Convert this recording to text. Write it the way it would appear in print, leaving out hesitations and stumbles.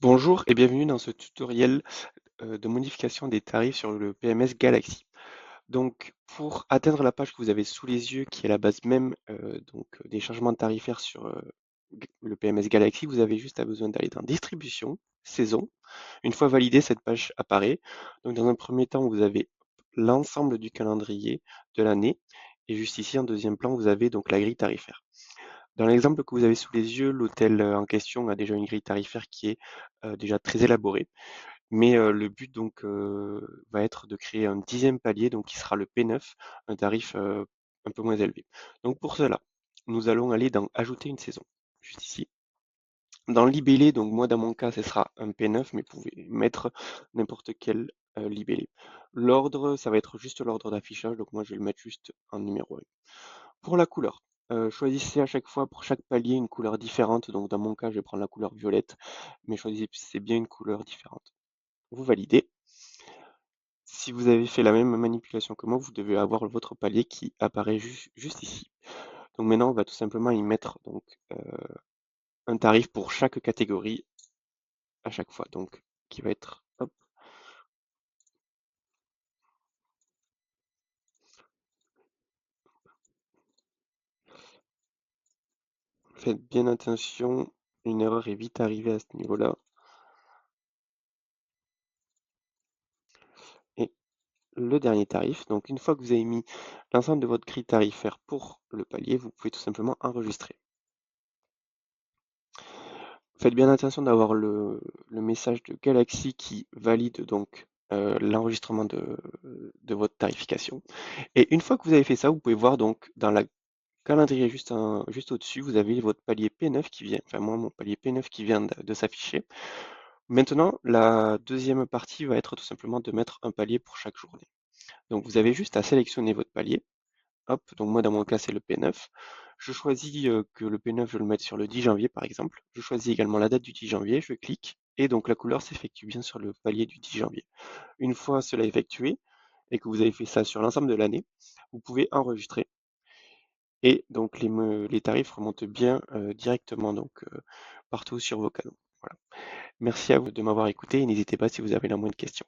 Bonjour et bienvenue dans ce tutoriel de modification des tarifs sur le PMS Galaxy. Donc, pour atteindre la page que vous avez sous les yeux, qui est la base même des changements tarifaires sur le PMS Galaxy, vous avez juste besoin d'aller dans Distribution, Saison. Une fois validé, cette page apparaît. Donc, dans un premier temps, vous avez l'ensemble du calendrier de l'année. Et juste ici, en deuxième plan, vous avez donc la grille tarifaire. Dans l'exemple que vous avez sous les yeux, l'hôtel en question a déjà une grille tarifaire qui est déjà très élaborée. Mais le but va être de créer un 10e palier, donc qui sera le P9, un tarif un peu moins élevé. Donc pour cela, nous allons aller dans Ajouter une saison, juste ici. Dans libellé, donc moi dans mon cas, ce sera un P9, mais vous pouvez mettre n'importe quel libellé. L'ordre, ça va être juste l'ordre d'affichage, donc moi je vais le mettre juste en numéro 1. Pour la couleur, choisissez à chaque fois pour chaque palier une couleur différente. Donc dans mon cas, je vais prendre la couleur violette, mais choisissez bien une couleur différente. Vous validez. Si vous avez fait la même manipulation que moi, vous devez avoir votre palier qui apparaît juste ici. Donc maintenant, on va tout simplement y mettre un tarif pour chaque catégorie à chaque fois. Donc qui va être, hop, faites bien attention, une erreur est vite arrivée à ce niveau-là. Et le dernier tarif, donc une fois que vous avez mis l'ensemble de votre grille tarifaire pour le palier, vous pouvez tout simplement enregistrer. Faites bien attention d'avoir le message de Galaxy qui valide donc l'enregistrement de votre tarification. Et une fois que vous avez fait ça, vous pouvez voir donc dans la calendrier juste au-dessus, vous avez votre palier P9 qui vient, enfin moi mon palier P9 qui vient de s'afficher. Maintenant, la deuxième partie va être tout simplement de mettre un palier pour chaque journée. Donc vous avez juste à sélectionner votre palier. Hop, donc moi dans mon cas c'est le P9. Je choisis que le P9 je le mette sur le 10 janvier par exemple. Je choisis également la date du 10 janvier, je clique et donc la couleur s'effectue bien sur le palier du 10 janvier. Une fois cela effectué et que vous avez fait ça sur l'ensemble de l'année, vous pouvez enregistrer et donc les tarifs remontent bien directement partout sur vos canaux. Voilà. Merci à vous de m'avoir écouté et n'hésitez pas si vous avez la moindre question.